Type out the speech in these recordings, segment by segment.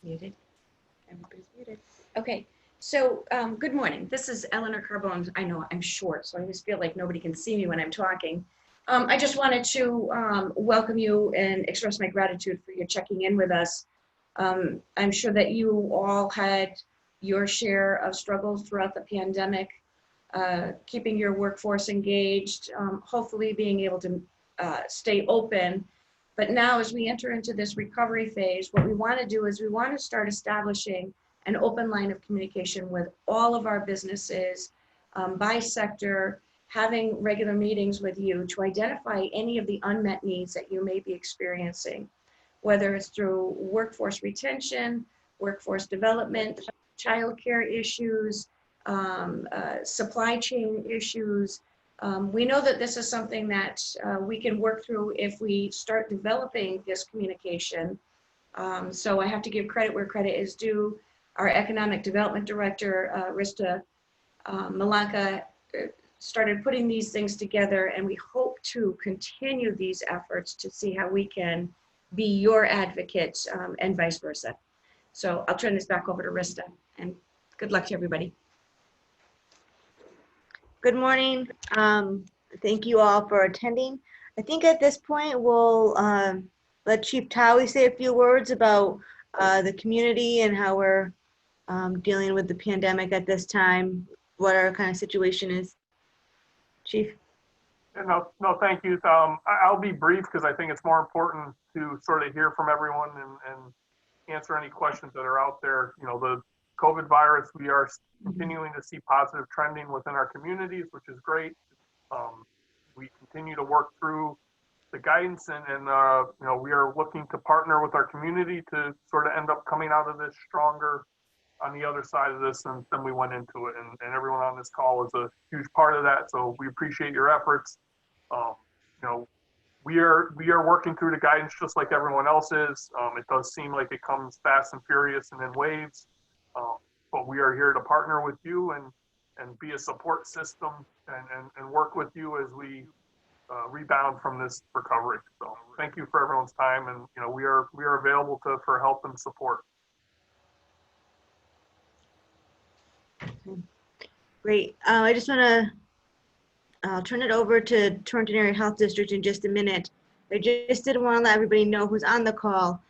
Muted. Everybody's muted. Okay. So, good morning. This is Eleanor Carbone. I know I'm short, so I always feel like nobody can see me when I'm talking. I just wanted to welcome you and express my gratitude for your checking in with us. I'm sure that you all had your share of struggles throughout the pandemic, keeping your workforce engaged, hopefully being able to stay open. But now, as we enter into this recovery phase, what we want to do is we want to start establishing an open line of communication with all of our businesses by sector, having regular meetings with you to identify any of the unmet needs that you may be experiencing, whether it's through workforce retention, workforce development, childcare issues, supply chain issues. We know that this is something that we can work through if we start developing this communication. So I have to give credit where credit is due. Our Economic Development Director, Rista Malanka, started putting these things together, and we hope to continue these efforts to see how we can be your advocate and vice versa. So I'll turn this back over to Rista, and good luck to everybody. Good morning. Thank you all for attending. I think at this point we'll let Chief Towie say a few words about the community and how we're dealing with the pandemic at this time, what our kind of situation is. Chief? No, thank you. I'll be brief because I think it's more important to sort of hear from everyone and answer any questions that are out there. You know, the COVID virus, we are continuing to see positive trending within our communities, which is great. We continue to work through the guidance and you know, we are looking to partner with our community to sort of end up coming out of this stronger on the other side of this than we went into it. And everyone on this call is a huge part of that. So we appreciate your efforts. You know, we are working through the guidance just like everyone else is. It does seem like it comes fast and furious and in waves. But we are here to partner with you and be a support system and work with you as we rebound from this recovery. So thank you for everyone's time, and you know, we are available for help and support. Great. I just want to I'll turn it over to Torrington Area Health District in just a minute. I just didn't want to let everybody know who's on the call.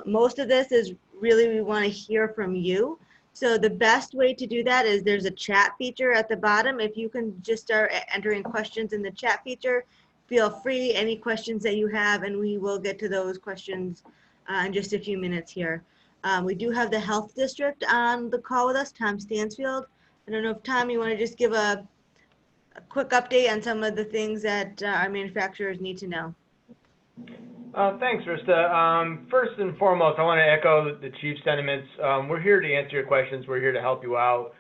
Most of this is really, we want to hear from you. So the best way to do that is there's a chat feature at the bottom. If you can just start entering questions in the chat feature, feel free, any questions that you have, and we will get to those questions in just a few minutes here. We do have the health district on the call with us, Tom Stansfield. I don't know if Tom, you want to just give a quick update on some of the things that our manufacturers need to know. Thanks, Rista. First and foremost, I want to echo the Chief's sentiments. We're here to answer your questions. We're here to help you out.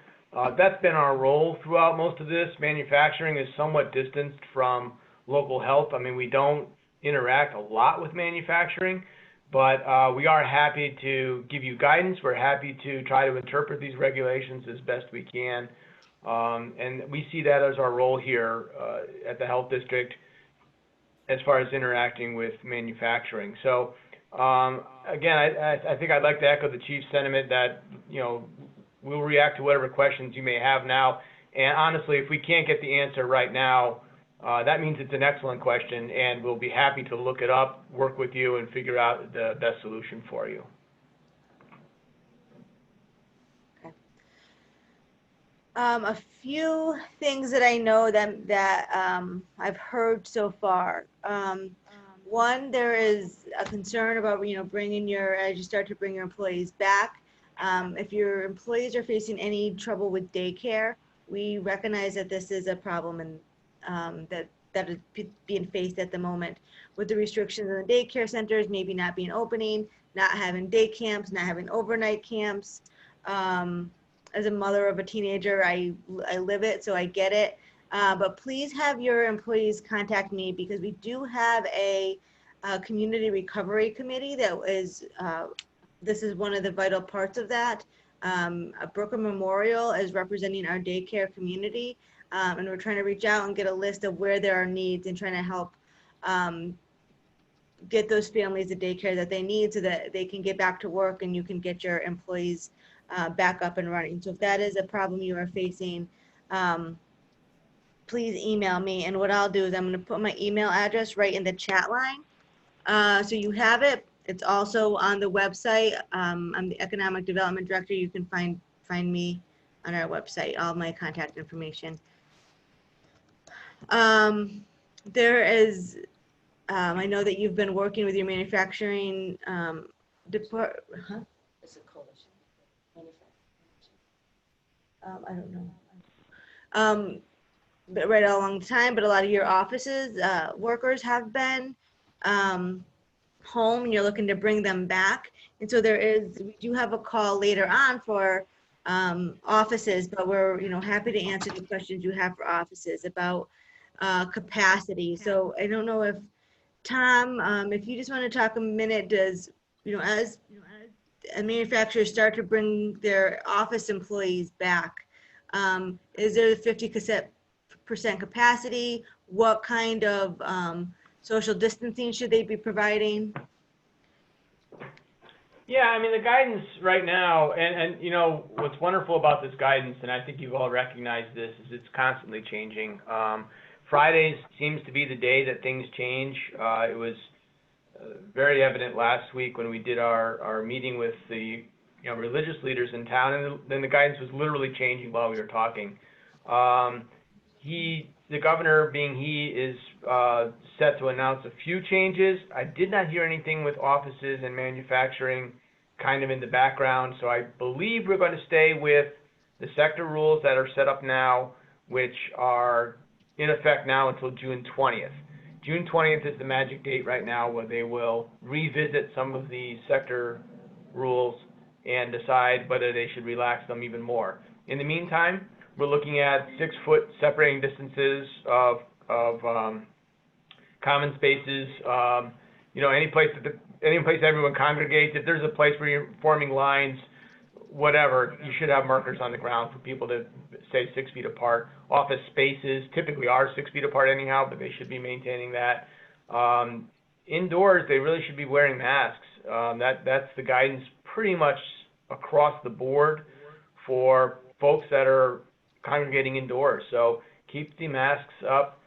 That's been our role throughout most of this. Manufacturing is somewhat distanced from local health. I mean, we don't interact a lot with manufacturing, but we are happy to give you guidance. We're happy to try to interpret these regulations as best we can. And we see that as our role here at the health district as far as interacting with manufacturing. So again, I think I'd like to echo the Chief's sentiment that, you know, we'll react to whatever questions you may have now. And honestly, if we can't get the answer right now, that means it's an excellent question, and we'll be happy to look it up, work with you, and figure out the best solution for you. A few things that I know that I've heard so far. One, there is a concern about, you know, as you start to bring your employees back. If your employees are facing any trouble with daycare, we recognize that this is a problem and that is being faced at the moment with the restrictions in the daycare centers, maybe not being opening, not having day camps, not having overnight camps. As a mother of a teenager, I live it, so I get it. But please have your employees contact me, because we do have a community recovery committee that is, this is one of the vital parts of that. Brooker Memorial is representing our daycare community, and we're trying to reach out and get a list of where there are needs and trying to help get those families the daycare that they need so that they can get back to work and you can get your employees back up and running. So if that is a problem you are facing, please email me. And what I'll do is I'm going to put my email address right in the chat line. So you have it. It's also on the website. I'm the Economic Development Director. You can find me on our website, all my contact information. There is, I know that you've been working with your manufacturing department. Huh? It's a coalition. I don't know. But right along the time, but a lot of your offices, workers have been home and you're looking to bring them back. And so we do have a call later on for offices, but we're, happy to answer the questions you have for offices about capacity. So I don't know if Tom, if you just want to talk a minute, does, as manufacturers start to bring their office employees back, is there 50% capacity? What kind of social distancing should they be providing? Yeah, I mean, the guidance right now, and what's wonderful about this guidance, and I think you've all recognized this, is it's constantly changing. Fridays seems to be the day that things change. It was very evident last week when we did our meeting with the religious leaders in town, and then the guidance was literally changing while we were talking. The governor, is set to announce a few changes. I did not hear anything with offices and manufacturing kind of in the background, so I believe we're going to stay with the sector rules that are set up now, which are in effect now until June 20th. June 20th is the magic date right now where they will revisit some of the sector rules and decide whether they should relax them even more. In the meantime, we're looking at 6-foot separating distances of common spaces. Any place everyone congregates. If there's a place where you're forming lines, whatever, you should have markers on the ground for people to stay 6 feet apart. Office spaces typically are 6 feet apart anyhow, but they should be maintaining that. Indoors, they really should be wearing masks. That's the guidance pretty much across the board for folks that are congregating indoors. So keep the masks up.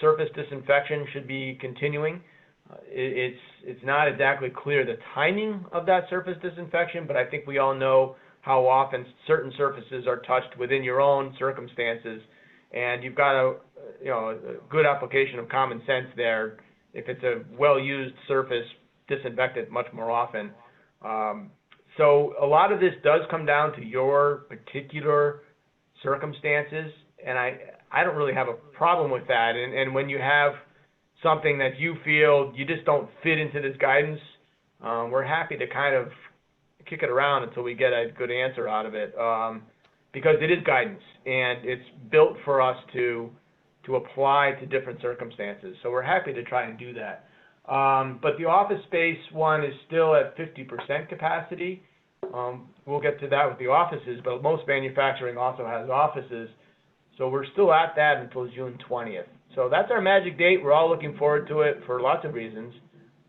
Surface disinfection should be continuing. It's not exactly clear the timing of that surface disinfection, but I think we all know how often certain surfaces are touched within your own circumstances, and you've got a good application of common sense there. If it's a well-used surface, disinfect it much more often. So a lot of this does come down to your particular circumstances, and I don't really have a problem with that. And when you have something that you feel you just don't fit into this guidance, we're happy to kind of kick it around until we get a good answer out of it, because it is guidance and it's built for us to apply to different circumstances. So we're happy to try and do that. But the office space one is still at 50% capacity. We'll get to that with the offices, but most manufacturing also has offices. So we're still at that until June 20th. So that's our magic date. We're all looking forward to it for lots of reasons.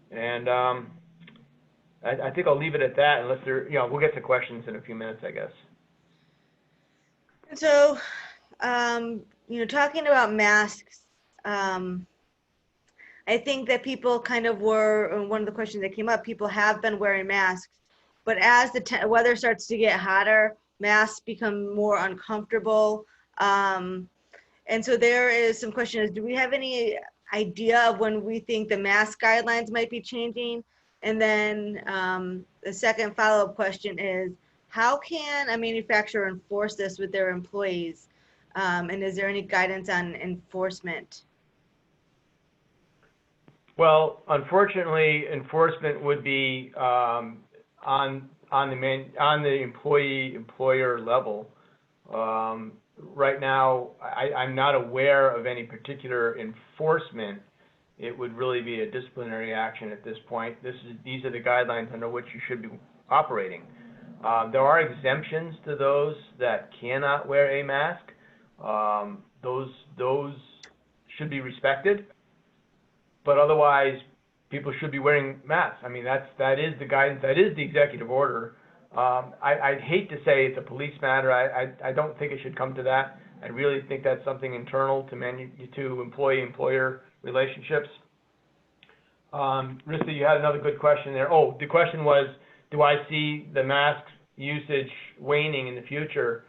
And I think I'll leave it at that unless we'll get to questions in a few minutes, I guess. So, talking about masks, I think that people kind of one of the questions that came up, people have been wearing masks, but as the weather starts to get hotter, masks become more uncomfortable. And so there is some questions. Do we have any idea of when we think the mask guidelines might be changing? And then the second follow-up question is, how can a manufacturer enforce this with their employees? And is there any guidance on enforcement? Well, unfortunately, enforcement would be on the employee-employer level. Right now, I'm not aware of any particular enforcement. It would really be a disciplinary action at this point. These are the guidelines under which you should be operating. There are exemptions to those that cannot wear a mask. Those should be respected. But otherwise, people should be wearing masks. I mean, that is the guidance, that is the executive order. I'd hate to say it's a police matter. I don't think it should come to that. I really think that's something internal to employee-employer relationships. Rista, you had another good question there. Oh, the question was, do I see the mask usage waning in the future?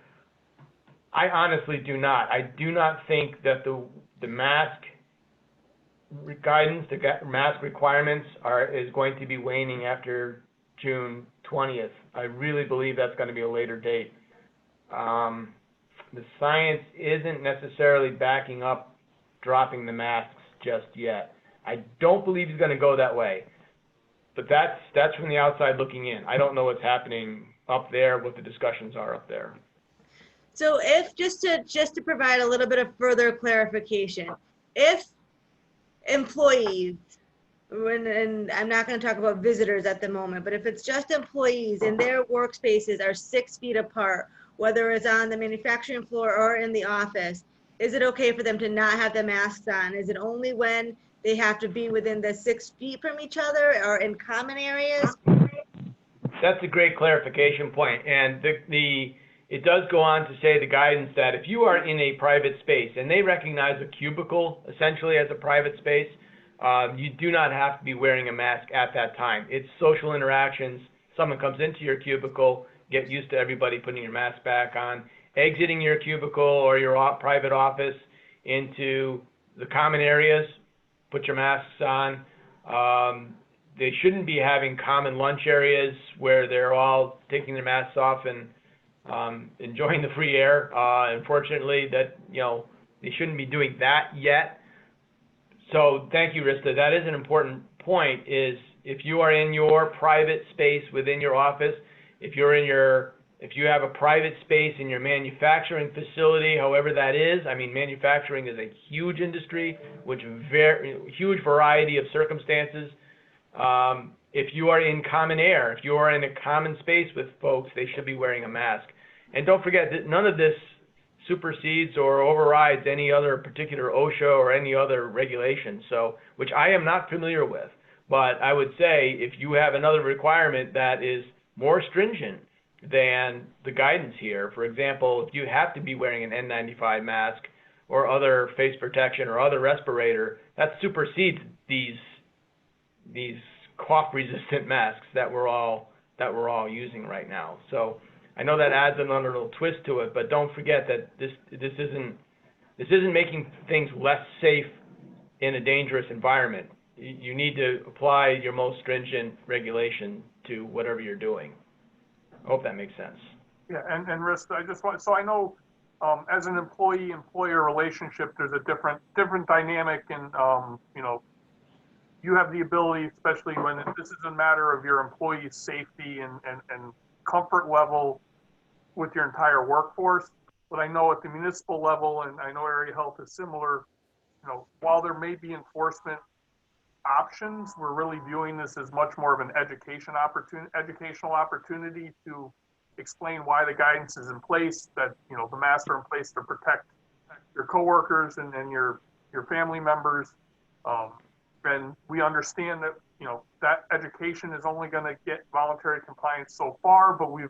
I honestly do not. I do not think that the mask guidance, the mask requirements is going to be waning after June 20th. I really believe that's going to be a later date. The science isn't necessarily backing up dropping the masks just yet. I don't believe it's going to go that way, but that's from the outside looking in. I don't know what's happening up there, what the discussions are up there. So if, just to provide a little bit of further clarification, if employees, and I'm not going to talk about visitors at the moment, but if it's just employees and their workspaces are 6 feet apart, whether it's on the manufacturing floor or in the office, is it okay for them to not have the masks on? Is it only when they have to be within the 6 feet from each other or in common areas? That's a great clarification point. And it does go on to say the guidance that if you are in a private space, and they recognize a cubicle essentially as a private space, you do not have to be wearing a mask at that time. It's social interactions. Someone comes into your cubicle, get used to everybody putting your mask back on, exiting your cubicle or your private office into the common areas, put your masks on. They shouldn't be having common lunch areas where they're all taking their masks off and enjoying the free air. Unfortunately, they shouldn't be doing that yet. So thank you, Rista. That is an important point, is if you are in your private space within your office, if you have a private space in your manufacturing facility, however that is, I mean, manufacturing is a huge industry, which huge variety of circumstances. If you are in common air, if you are in a common space with folks, they should be wearing a mask. And don't forget that none of this supersedes or overrides any other particular OSHA or any other regulation, which I am not familiar with. But I would say if you have another requirement that is more stringent than the guidance here, for example, if you have to be wearing an N95 mask or other face protection or other respirator, that supersedes these cough-resistant masks that we're all using right now. So I know that adds another little twist to it, but don't forget that this isn't making things less safe in a dangerous environment. You need to apply your most stringent regulation to whatever you're doing. I hope that makes sense. Yeah, and Rista, I just want, so I know as an employee-employer relationship, there's a different dynamic, and you have the ability, especially when this is a matter of your employees' safety and comfort level with your entire workforce. But I know at the municipal level, and I know area health is similar, while there may be enforcement options, we're really viewing this as much more of an educational opportunity to explain why the guidance is in place, that the masks are in place to protect your coworkers and your family members. And we understand that that education is only going to get voluntary compliance so far, but we've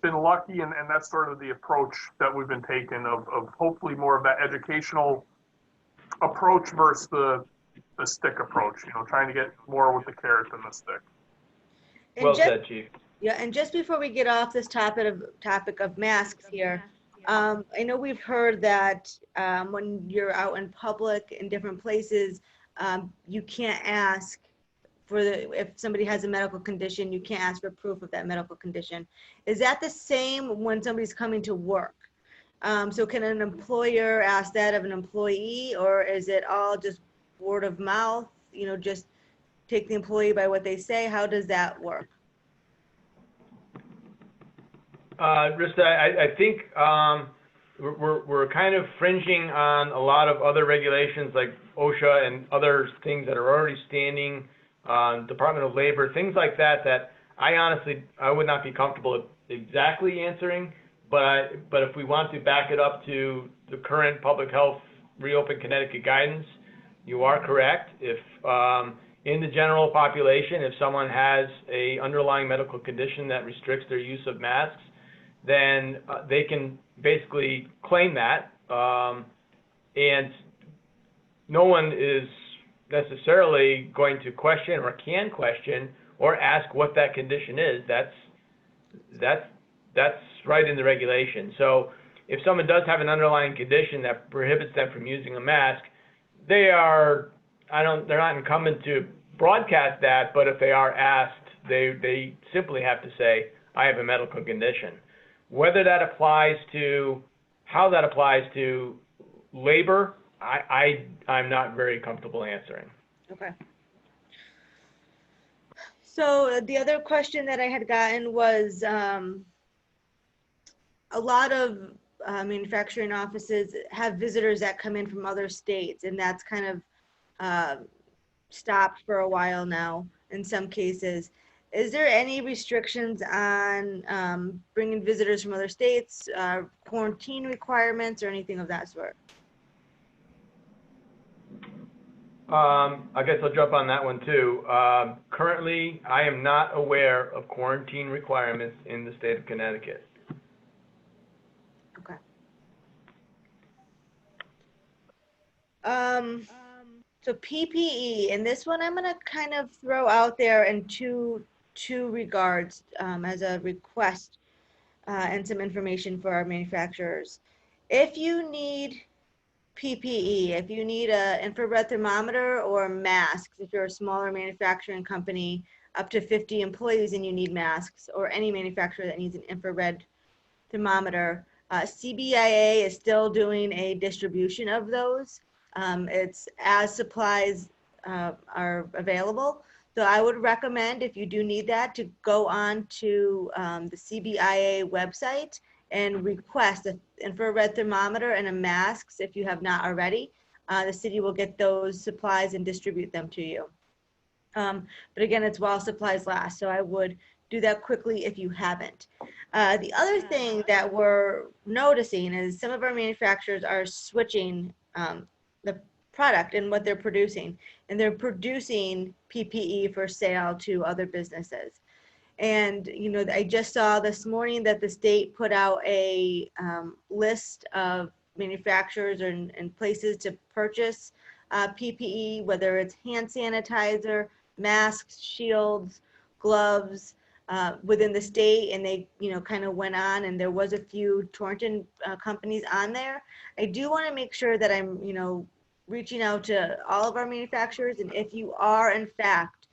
been lucky, and that's sort of the approach that we've been taking of hopefully more of that educational approach versus the stick approach, trying to get more with the carrot than the stick. Well said, Chief. Yeah, and just before we get off this topic of masks here, I know we've heard that when you're out in public in different places, you can't ask if somebody has a medical condition, you can't ask for proof of that medical condition. Is that the same when somebody's coming to work? So can an employer ask that of an employee, or is it all just word of mouth, just take the employee by what they say? How does that work? Rista, I think we're kind of fringing on a lot of other regulations like OSHA and other things that are already standing, Department of Labor, things like that I would not be comfortable exactly answering, but if we want to back it up to the current public health reopen Connecticut guidance, you are correct. If in the general population, if someone has a underlying medical condition that restricts their use of masks, then they can basically claim that, and no one is necessarily going to question or can question or ask what that condition is. That's right in the regulation. So if someone does have an underlying condition that prohibits them from using a mask, they're not incumbent to broadcast that, but if they are asked, they simply have to say, I have a medical condition. Whether that applies to, how that applies to labor, I'm not very comfortable answering. Okay. So the other question that I had gotten was, a lot of manufacturing offices have visitors that come in from other states, and that's kind of stopped for a while now in some cases. Is there any restrictions on bringing visitors from other states, quarantine requirements, or anything of that sort? I guess I'll jump on that one too. Currently, I am not aware of quarantine requirements in the state of Connecticut. Okay. So PPE, and this one I'm gonna kind of throw out there in two regards, as a request, and some information for our manufacturers. If you need PPE, if you need a infrared thermometer or masks, if you're a smaller manufacturing company, up to 50 employees and you need masks, or any manufacturer that needs an infrared thermometer, CBIA is still doing a distribution of those. It's as supplies are available. So I would recommend, if you do need that, to go on to the CBIA website and request an infrared thermometer and a mask if you have not already. The city will get those supplies and distribute them to you. But again, it's while supplies last, so I would do that quickly if you haven't. The other thing that we're noticing is some of our manufacturers are switching the product and what they're producing, and they're producing PPE for sale to other businesses. And, you know, I just saw this morning that the state put out a list of manufacturers and places to purchase PPE, whether it's hand sanitizer, masks, shields, gloves, within the state. And they, you know, kind of went on, and there was a few Torrington companies on there. I do want to make sure that I'm, you know, reaching out to all of our manufacturers. And if you are, in fact,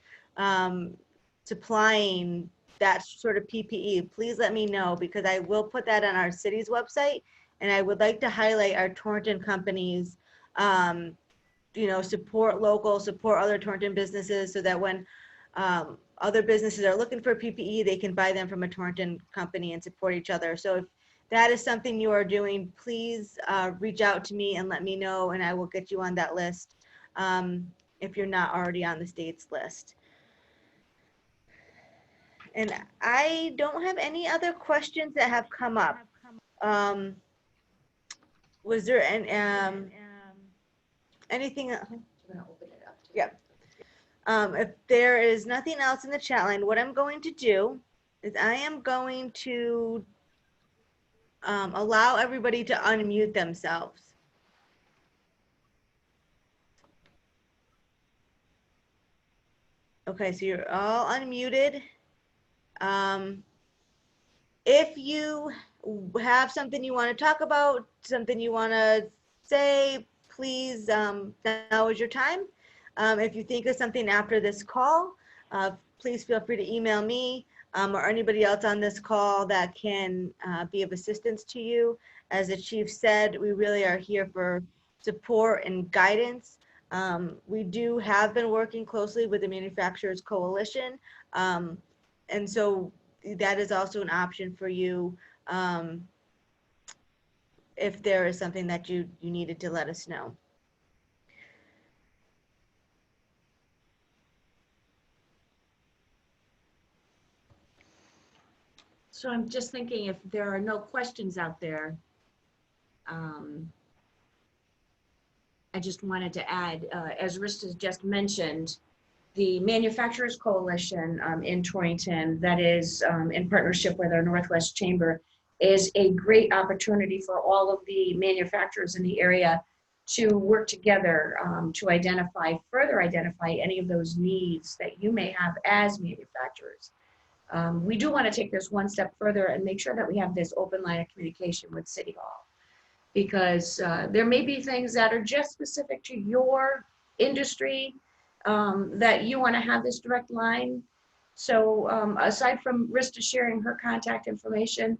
supplying that sort of PPE, please let me know, because I will put that on our city's website, and I would like to highlight our Torrington companies, you know, support local, support other Torrington businesses, so that when other businesses are looking for PPE, they can buy them from a Torrington company and support each other. So if that is something you are doing, please reach out to me and let me know, and I will get you on that list if you're not already on the state's list. And I don't have any other questions that have come up. Was there anything? I'm gonna open it up. Yeah. If there is nothing else in the chat line, what I'm going to do is I am going to allow everybody to unmute themselves. Okay, so you're all unmuted. If you have something you want to talk about, something you want to say, please, now is your time. If you think of something after this call, please feel free to email me or anybody else on this call that can be of assistance to you. As the chief said, we really are here for support and guidance. We have been working closely with the Manufacturers Coalition, and so that is also an option for you if there is something that you needed to let us know. So I'm just thinking, if there are no questions out there, I just wanted to add, as Rista just mentioned, the Manufacturers Coalition in Torrington, that is in partnership with our Northwest Chamber, is a great opportunity for all of the manufacturers in the area to work together to further identify any of those needs that you may have as manufacturers. We do want to take this one step further and make sure that we have this open line of communication with City Hall, because there may be things that are just specific to your industry that you want to have this direct line. So aside from Rista sharing her contact information,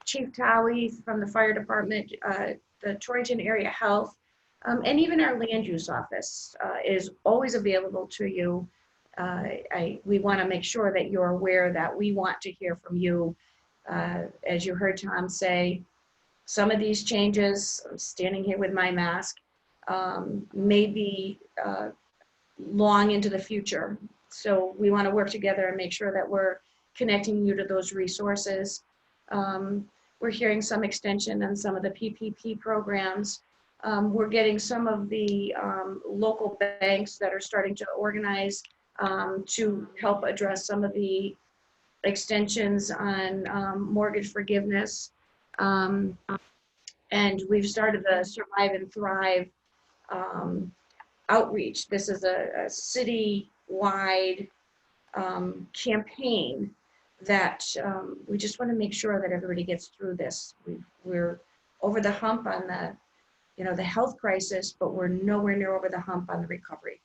Chief Towie from the fire department, the Torrington Area Health, and even our land use office is always available to you. We want to make sure that you're aware that we want to hear from you. As you heard Tom say, some of these changes, I'm standing here with my mask, may be long into the future. So we want to work together and make sure that we're connecting you to those resources. We're hearing some extension on some of the PPP programs. We're getting some of the local banks that are starting to organize to help address some of the extensions on mortgage forgiveness. And we've started the Survive and Thrive outreach. This is a city-wide campaign that we just want to make sure that everybody gets through this. We're over the hump on the health crisis, but we're nowhere near over the hump on the recovery.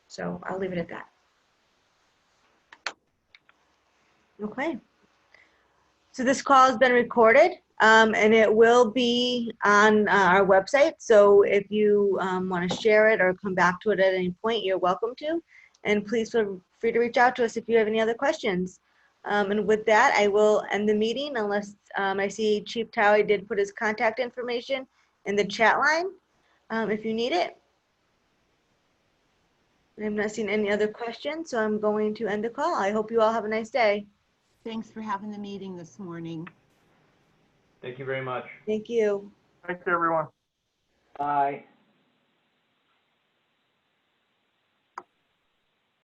So I'll leave it at that. Okay. So this call has been recorded, and it will be on our website. So if you want to share it or come back to it at any point, you're welcome to. And please feel free to reach out to us if you have any other questions. And with that, I will end the meeting unless I see Chief Towie did put his contact information in the chat line if you need it. I'm not seeing any other questions, so I'm going to end the call. I hope you all have a nice day. Thanks for having the meeting this morning. Thank you very much. Thank you. Thank you, everyone. Bye.